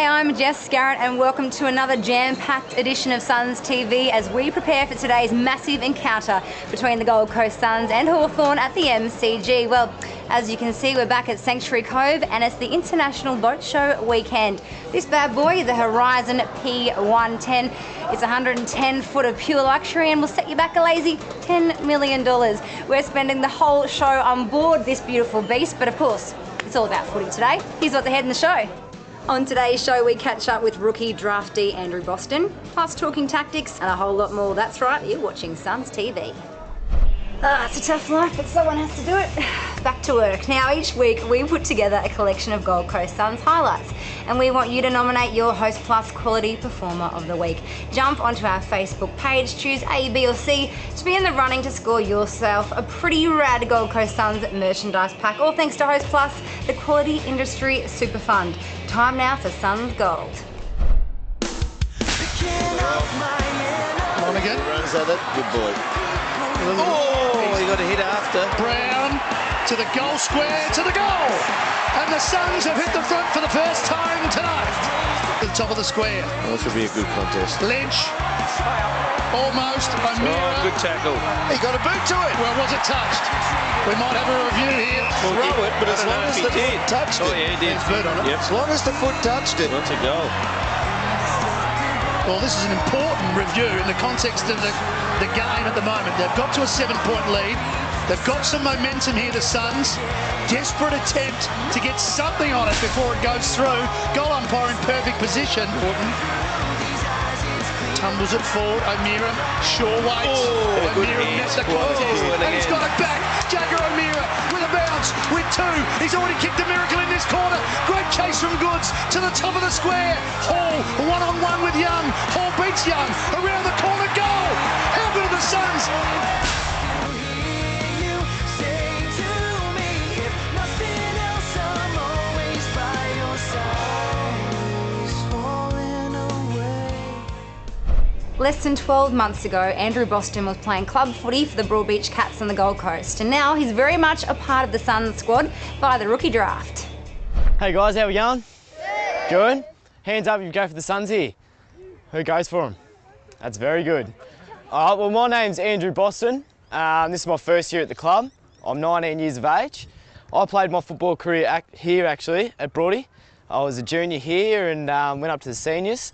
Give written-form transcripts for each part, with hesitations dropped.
I'm Jess Scarrett and welcome to another jam-packed edition of Suns TV as we prepare for today's massive encounter between the Gold Coast Suns and Hawthorn at the MCG. Well, as you can see, we're back at Sanctuary Cove and it's the International Boat Show weekend. This bad boy, the Horizon P110, it's 110 foot of pure luxury and will set you back a lazy $10 million. We're spending the whole show on board this beautiful beast, but of course, it's all about footy today. Here's what's ahead in the show. On today's show, we catch up with rookie draftee Andrew Boston, plus talking tactics and a whole lot more. That's right, you're watching Suns TV. It's a tough life, but someone has to do it. Back to work. Now, each week we put together a collection of Gold Coast Suns highlights, and we want you to nominate your Host Plus Quality Performer of the Week. Jump onto our Facebook page, choose A, B or C to be in the running to score yourself a pretty rad Gold Coast Suns merchandise pack, all thanks to Host Plus, the Quality Industry Super Fund. Time now for Suns Gold. On again. Runs at it. Good boy. Oh, he got a hit after. Brown to the goal square, to the goal. And the Suns have hit the front for the first time tonight. To the top of the square. Well, this will be a good contest. Lynch. Almost. O'Meara. Oh, good tackle. He got a boot to it. Well, was it touched? We might have a review here. Throw it, but as long as the foot touched it. Oh, yeah, he did. Boot on it. Yep. As long as the foot touched it. What's a goal? Well, this is an important review in the context of the game at the moment. They've got to a 7-point lead. They've got some momentum here, the Suns. Desperate attempt to get something on it before it goes through. Goal umpire in perfect position. Tumbles it forward. O'Meara, sure waits. Oh, O'Meara met the contest. And he's got it back. Jagger O'Meara with a bounce, with two. He's already kicked a miracle in this corner. Great chase from Goods to the top of the square. Hall, one-on-one with Young. Hall beats Young. Around the corner, goal. How good are the Suns? Less than 12 months ago, Andrew Boston was playing club footy for the Broadbeach Cats on the Gold Coast, and now he's very much a part of the Suns squad via the rookie draft. Hey guys, how we going? Good? Hands up if you go for the Suns here. Who goes for them? That's very good. All right, well, my name's Andrew Boston. This is my first year at the club. I'm 19 years of age. I played my football career here actually at Broady. I was a junior here and went up to the seniors.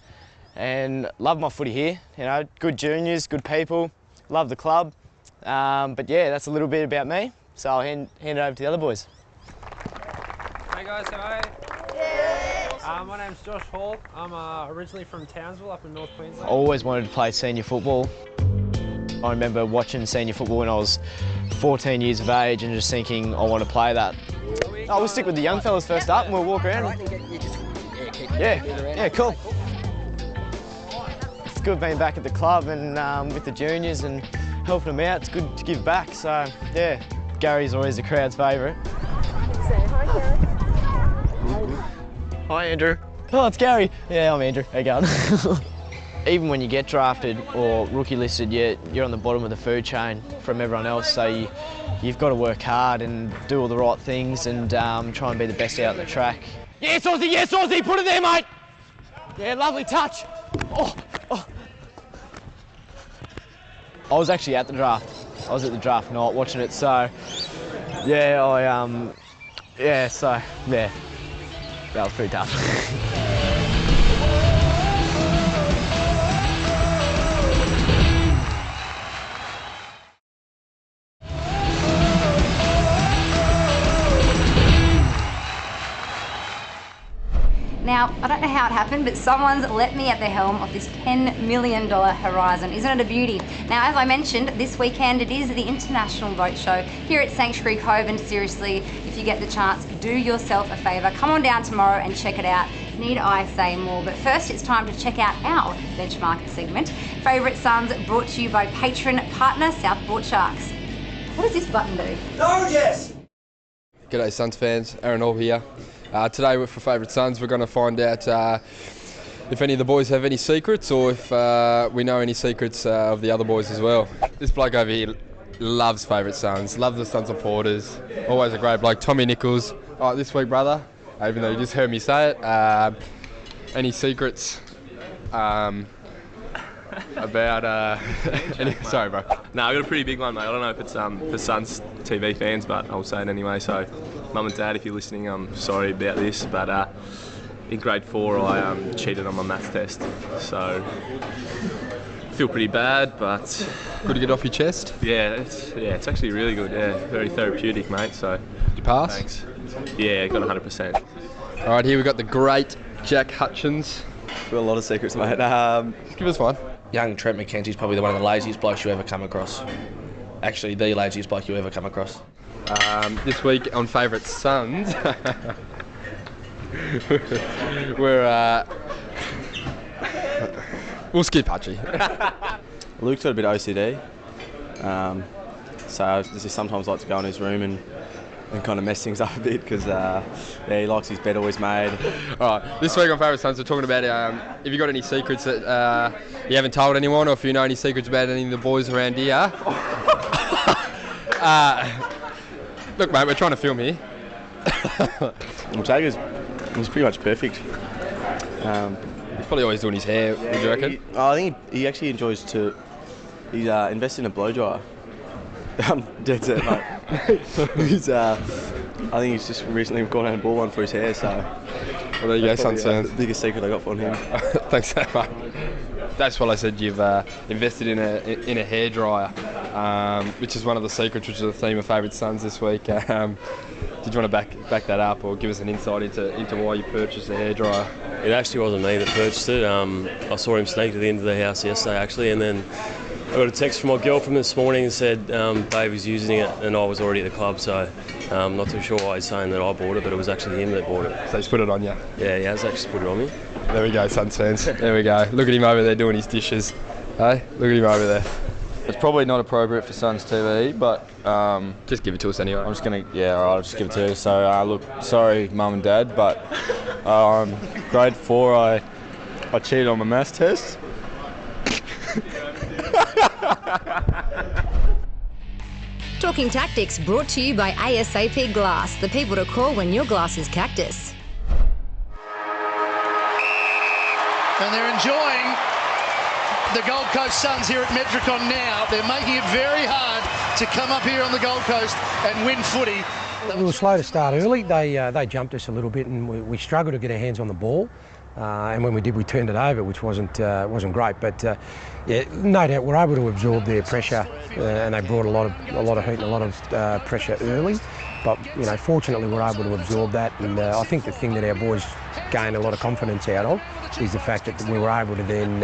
And love my footy here, you know, good juniors, good people, love the club. But yeah, that's a little bit about me, so I'll hand it over to the other boys. Hey guys, how are you? My name's Josh Hall. I'm originally from Townsville up in North Queensland. I always wanted to play senior football. I remember watching senior football when I was 14 years of age and just thinking I want to play that. Oh, we'll stick with the young fellas first up and we'll walk around. Yeah, cool. It's good being back at the club and with the juniors and helping them out. It's good to give back. So yeah, Gary's always the crowd's favourite. Hi, Gary. Hi, Andrew. Oh, it's Gary. Yeah, I'm Andrew. How you going? Even when you get drafted or rookie listed, you're on the bottom of the food chain from everyone else. So you've got to work hard and do all the right things and try and be the best out on the track. Yes, Aussie, put it there, mate. Yeah, lovely touch. Oh. I was actually at the draft. I was at the draft night watching it, so yeah, that was pretty tough. Now, I don't know how it happened, but someone's let me at the helm of this $10 million Horizon. Isn't it a beauty? Now, as I mentioned, this weekend it is the International Boat Show here at Sanctuary Cove, and seriously, if you get the chance, do yourself a favour. Come on down tomorrow and check it out. Need I say more? But first, it's time to check out our benchmark segment. Favourite Suns, brought to you by patron partner Southport Sharks. What does this button do? G'day Suns fans, Aaron Hall here. Today for Favourite Suns we're going to find out if any of the boys have any secrets or if we know any secrets of the other boys as well. This bloke over here loves Favourite Suns, loves the Suns supporters, always a great bloke. Tommy Nichols, this week brother, even though you just heard me say it. any secrets about sorry, bro. No, I got a pretty big one, mate. I don't know if it's for Suns TV fans, but I'll say it anyway. So, Mum and Dad, if you're listening, I'm sorry about this, but in grade 4 I cheated on my maths test. So, feel pretty bad, but good to get off your chest. Yeah, it's actually really good. Yeah, very therapeutic, mate. So, did you pass? Thanks. Yeah, got 100%. All right, here we got the great Jack Hutchins. Got a lot of secrets, mate. Give us one. Young Trent McKenzie's probably one of the laziest blokes you ever come across. Actually, the laziest bloke you ever come across. This week on Favourite Sons, we'll skip Hutchie. Luke's got a bit of OCD, so I just sometimes like to go in his room and kind of mess things up a bit because he likes his bed always made. All right, this week on Favourite Sons we're talking about if you got any secrets that you haven't told anyone, or if you know any secrets about any of the boys around here. Look, mate, we're trying to film here. Well, Jager's was pretty much perfect. He's probably always doing his hair, would you reckon? I think he actually enjoys to. He's invested in a blow dryer. I'm dead set, mate. I think he's just recently gone out and bought one for his hair, so. Well, there you go, Suns fans. The biggest secret I got from him. Thanks so much. That's what I said. You've invested in a hairdryer, which is one of the secrets, which is the theme of Favourite Sons this week. Did you want to back that up, or give us an insight into why you purchased the hairdryer? It actually wasn't me that purchased it. I saw him sneak to the end of the house yesterday, actually, and then I got a text from my girlfriend this morning and said Dave was using it, and I was already at the club, so I'm not too sure why he's saying that I bought it, but it was actually him that bought it. So he's put it on you? Yeah, he has actually put it on me. There we go, Suns fans. There we go. Look at him over there doing his dishes. Hey, look at him over there. It's probably not appropriate for Suns TV, but just give it to us anyway. I'm just gonna, yeah, all right, I'll just give it to you. So look, sorry, Mum and Dad, but grade 4, I cheated on my maths test. Talking Tactics brought to you by ASAP Glass, the people to call when your glass is cactus. And they're enjoying the Gold Coast Suns here at Metricon now. They're making it very hard to come up here on the Gold Coast and win footy. We were slow to start early. They jumped us a little bit, and we struggled to get our hands on the ball. And when we did, we turned it over, which wasn't great. But yeah, no doubt we're able to absorb their pressure, and they brought a lot of heat and a lot of pressure early. But you know, fortunately, we're able to absorb that. And I think the thing that our boys gained a lot of confidence out of is the fact that we were able to then,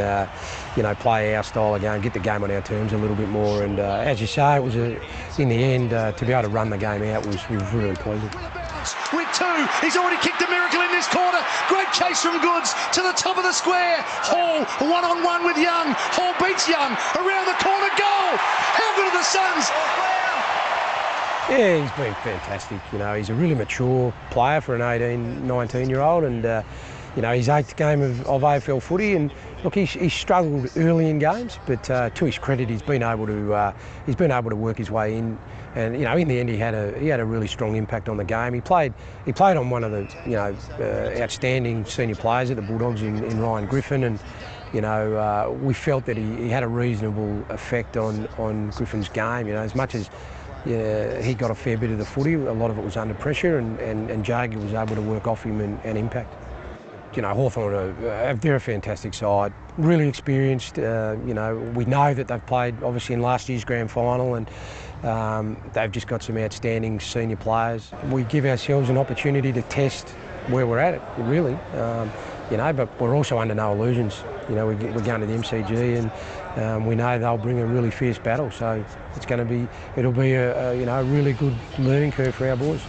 play our style of game, get the game on our terms a little bit more. And as you say, it was in the end to be able to run the game out was really pleasing. With 2, he's already kicked a miracle in this corner. Great chase from Goods to the top of the square. Hall one-on-one with Young. Hall beats Young around the corner. Goal! How good are the Suns? Yeah, he's been fantastic. You know, he's a really mature player for an 18, 19-year-old, and his 8th game of AFL footy. And look, he's struggled early in games, but to his credit, he's been able to work his way in. And in the end, he had a really strong impact on the game. He played on one of the outstanding senior players at the Bulldogs in Ryan Griffin, and we felt that he had a reasonable effect on Griffin's game. As much as he got a fair bit of the footy, a lot of it was under pressure, and Jager was able to work off him and impact. Hawthorn they're a fantastic side, really experienced. We know that they've played obviously in last year's grand final, and they've just got some outstanding senior players. We give ourselves an opportunity to test where we're at, really. But we're also under no illusions. We're going to the MCG, and we know they'll bring a really fierce battle. So it'll be a really good learning curve for our boys.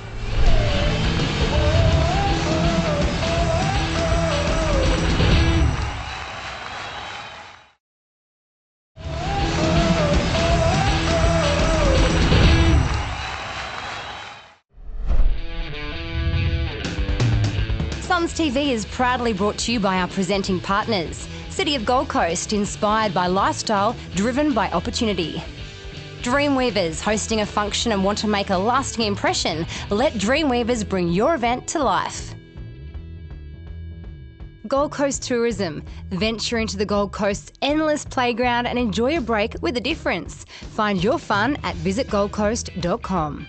Suns TV is proudly brought to you by our presenting partners. City of Gold Coast, inspired by lifestyle, driven by opportunity. Dreamweavers, hosting a function and want to make a lasting impression? Let Dreamweavers bring your event to life. Gold Coast Tourism. Venture into the Gold Coast's endless playground and enjoy a break with a difference. Find your fun at visitgoldcoast.com.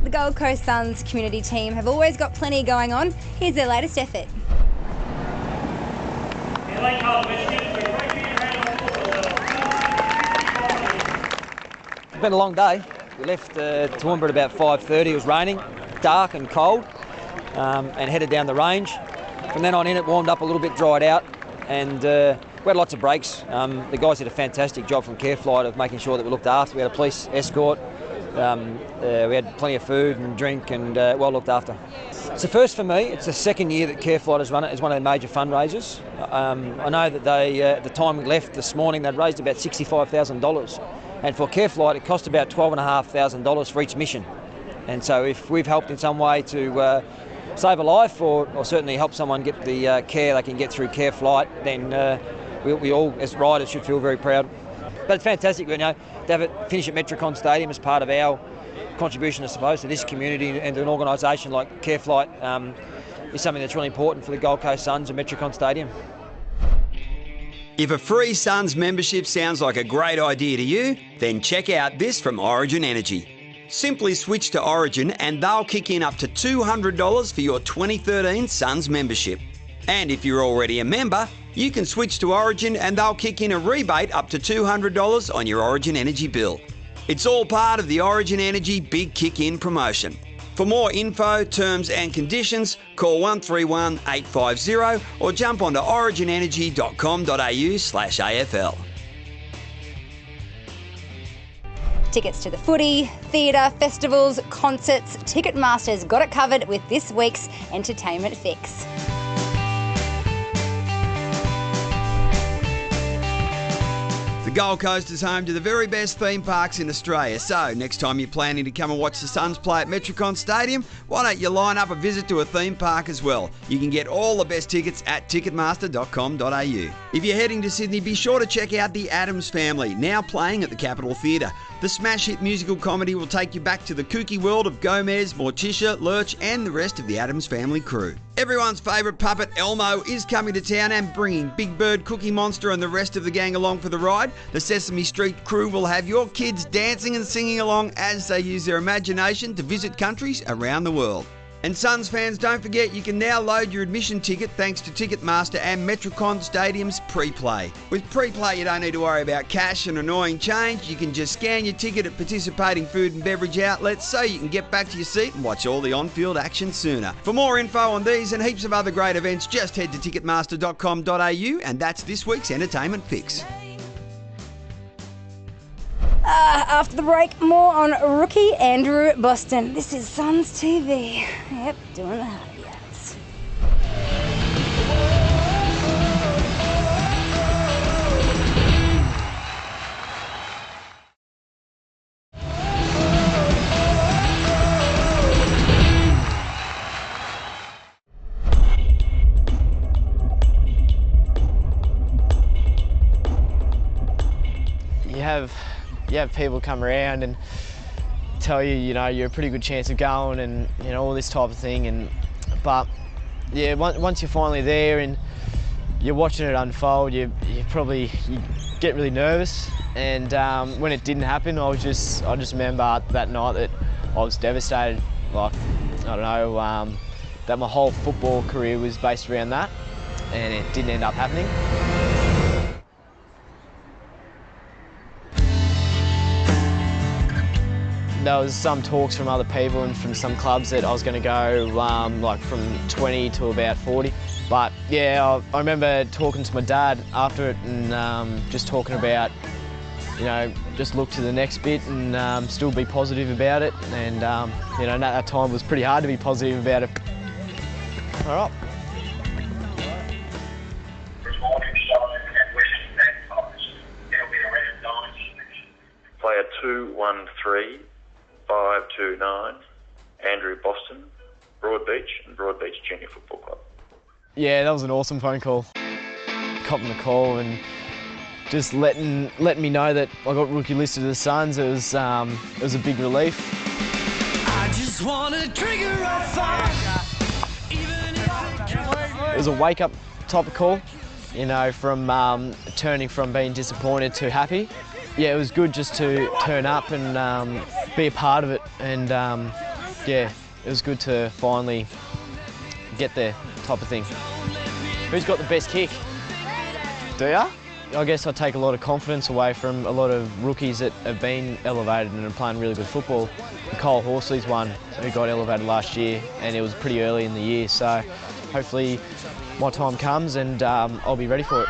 The Gold Coast Suns community team have always got plenty going on. Here's their latest effort. It's been a long day. We left Toowoomba at about 5:30. It was raining, dark and cold, and headed down the range. From then on in, it warmed up a little bit, dried out, and we had lots of breaks. The guys did a fantastic job from Careflight of making sure that we looked after. We had a police escort. We had plenty of food and drink and well looked after. It's the first for me. It's the second year that Careflight has run it as one of their major fundraisers. I know that they, at the time we left this morning, they'd raised about $65,000. And for Careflight, it cost about $12,500 for each mission. And so if we've helped in some way to save a life or certainly help someone get the care they can get through Careflight, then we all, as riders, should feel very proud. But it's fantastic, you know, to have it finish at Metricon Stadium as part of our contribution, I suppose, to this community and to an organisation like Careflight is something that's really important for the Gold Coast Suns and Metricon Stadium. If a free Suns membership sounds like a great idea to you, then check out this from Origin Energy. Simply switch to Origin and they'll kick in up to $200 for your 2013 Suns membership. And if you're already a member, you can switch to Origin and they'll kick in a rebate up to $200 on your Origin Energy bill. It's all part of the Origin Energy Big Kick-In promotion. For more info, terms and conditions, call 131 850 or jump onto originenergy.com.au/AFL. Tickets to the footy, theatre, festivals, concerts, Ticketmaster's got it covered with this week's entertainment fix. The Gold Coast is home to the very best theme parks in Australia, so next time you're planning to come and watch the Suns play at Metricon Stadium, why don't you line up a visit to a theme park as well? You can get all the best tickets at ticketmaster.com.au. If you're heading to Sydney, be sure to check out The Addams Family, now playing at the Capitol Theatre. The smash hit musical comedy will take you back to the kooky world of Gomez, Morticia, Lurch and the rest of the Addams Family crew. Everyone's favourite puppet, Elmo, is coming to town and bringing Big Bird, Cookie Monster and the rest of the gang along for the ride. The Sesame Street crew will have your kids dancing and singing along as they use their imagination to visit countries around the world. And Suns fans, don't forget you can now load your admission ticket thanks to Ticketmaster and Metricon Stadium's pre-play. With pre-play you don't need to worry about cash and annoying change. You can just scan your ticket at participating food and beverage outlets so you can get back to your seat and watch all the on-field action sooner. For more info on these and heaps of other great events, just head to ticketmaster.com.au and that's this week's entertainment fix. After the break, more on rookie Andrew Boston. This is Suns TV. Yep, doing the hard yards. You have people come around and tell you, you know, you're a pretty good chance of going and, you know, all this type of thing. But yeah, once you're finally there and you're watching it unfold, you get really nervous. And when it didn't happen, I just remember that night that I was devastated. Like, I don't know, that my whole football career was based around that, and it didn't end up happening. There was some talks from other people and from some clubs that I was going to go like from 20 to about 40. But yeah, I remember talking to my dad after it and just talking about, you know, just look to the next bit and still be positive about it. And you know, at that time it was pretty hard to be positive about it. All right. Player 213529, Andrew Boston, Broadbeach and Broadbeach Junior Football Club. Yeah, that was an awesome phone call. Copping the call and just letting me know that I got rookie listed to the Suns. It was a big relief. I just want to trigger a fire, even if was a wake-up type of call, you know, from turning from being disappointed to happy. Yeah, it was good just to turn up and be a part of it, and yeah, it was good to finally get there, type of thing. Who's got the best kick? Do ya? I guess I take a lot of confidence away from a lot of rookies that have been elevated and are playing really good football. Cole Horsley's one who got elevated last year, and it was pretty early in the year, so hopefully my time comes and I'll be ready for it.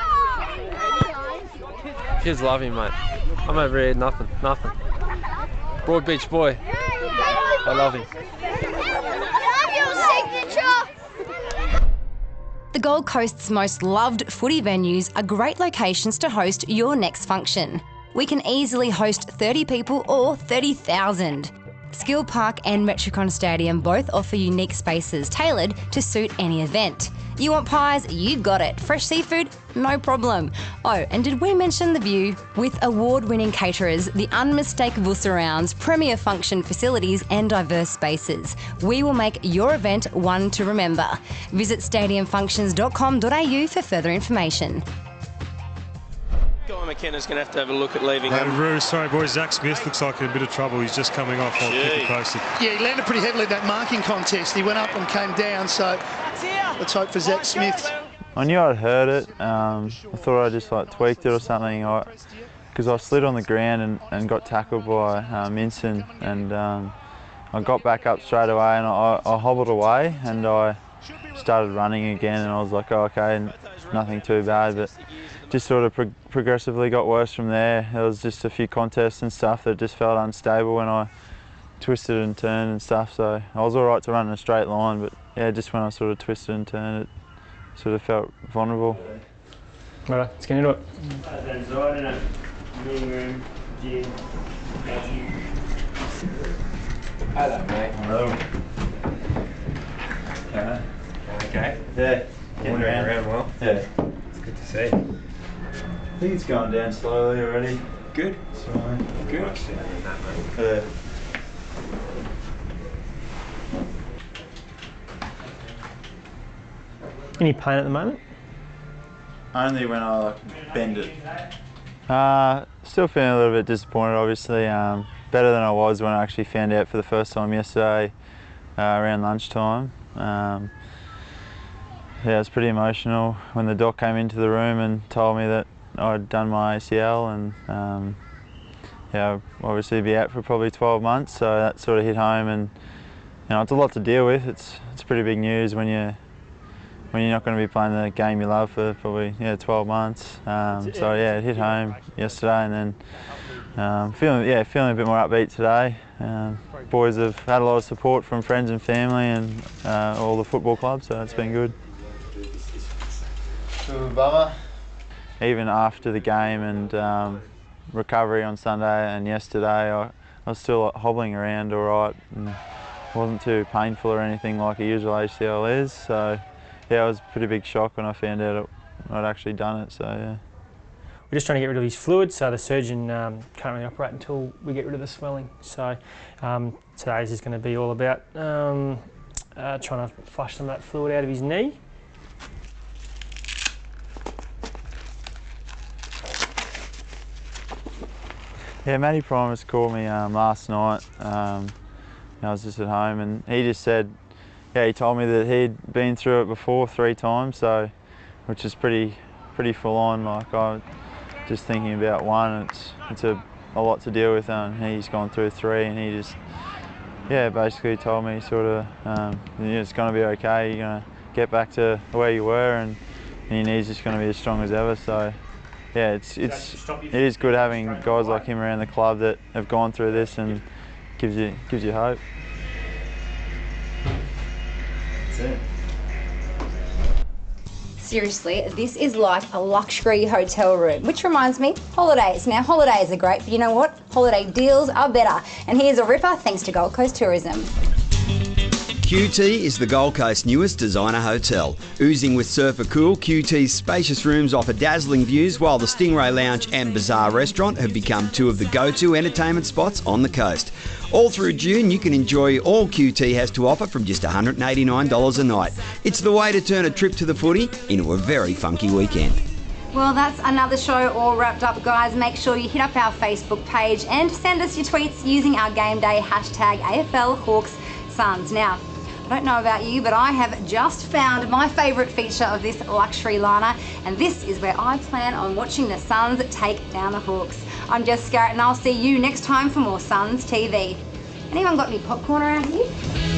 Kids love him, mate. I'm over here, nothing. Broad Beach boy. I love him. The Gold Coast's most loved footy venues are great locations to host your next function. We can easily host 30 people or 30,000. Skill Park and Metricon Stadium both offer unique spaces tailored to suit any event. You want pies? You got it. Fresh seafood? No problem. Oh, and did we mention the view? With award-winning caterers, the unmistakable surrounds, premier function facilities and diverse spaces. We will make your event one to remember. Visit stadiumfunctions.com.au for further information. Guy McKenna's going to have a look at leaving. Sorry, boys. Zach Smith looks like in a bit of trouble. He's just coming off. I'll keep it posted. Yeah, he landed pretty heavily in that marking contest. He went up and came down, so let's hope for Zach Smith. I knew I'd heard it. I thought I just tweaked it or something. Because I slid on the ground and got tackled by Minson, and I got back up straight away and I hobbled away and I started running again, and I was like, oh, okay, nothing too bad, but just sort of progressively got worse from there. There was just a few contests and stuff that just felt unstable when I twisted and turned and stuff, so I was all right to run in a straight line, but yeah, just when I sort of twisted and turned, it sort of felt vulnerable. Right, let's get into it. Hello, mate. Hello. Okay. Yeah. Getting around well. Yeah. It's good to see. I think it's going down slowly already. Good. Slowly. Good. Yeah. Any pain at the moment? Only when I bend it. Still feeling a little bit disappointed, obviously. Better than I was when I actually found out for the first time yesterday around lunchtime. Yeah, it was pretty emotional when the doc came into the room and told me that I'd done my ACL, and yeah, I'll obviously be out for probably 12 months, so that sort of hit home, and you know, it's a lot to deal with. It's pretty big news when you're not going to be playing the game you love for probably 12 months. So yeah, it hit home yesterday, and then feeling a bit more upbeat today. Boys have had a lot of support from friends and family and all the football clubs, so it's been good. Even after the game and recovery on Sunday and yesterday, I was still hobbling around all right, and it wasn't too painful or anything like a usual ACL is. So yeah, it was a pretty big shock when I found out I'd actually done it. So yeah. We're just trying to get rid of his fluid, so the surgeon can't really operate until we get rid of the swelling. So today's just going to be all about trying to flush some of that fluid out of his knee. Yeah, Matty Primus called me last night. I was just at home, and he just said, yeah, he told me that he'd been through it before 3 times, so which is pretty full on. Like, I just thinking about one, it's a lot to deal with, and he's gone through 3, and he just basically told me sort of it's going to be okay. You're going to get back to where you were, and your knee's just going to be as strong as ever. So yeah, it is good having guys like him around the club that have gone through this, and gives you hope. That's it. Seriously, this is like a luxury hotel room, which reminds me, holidays. Now, holidays are great, but you know what? Holiday deals are better. And here's a ripper thanks to Gold Coast Tourism. QT is the Gold Coast's newest designer hotel. Oozing with surfer cool, QT's spacious rooms offer dazzling views, while the Stingray Lounge and Bazaar Restaurant have become two of the go-to entertainment spots on the coast. All through June, you can enjoy all QT has to offer from just $189 a night. It's the way to turn a trip to the footy into a very funky weekend. Well, that's another show all wrapped up, guys. Make sure you hit up our Facebook page and send us your tweets using our game day hashtag AFL Hawks Suns. Now, I don't know about you, but I have just found my favourite feature of this luxury liner, and this is where I plan on watching the Suns take down the Hawks. I'm Jess Garrett, and I'll see you next time for more Suns TV. Anyone got any popcorn around here?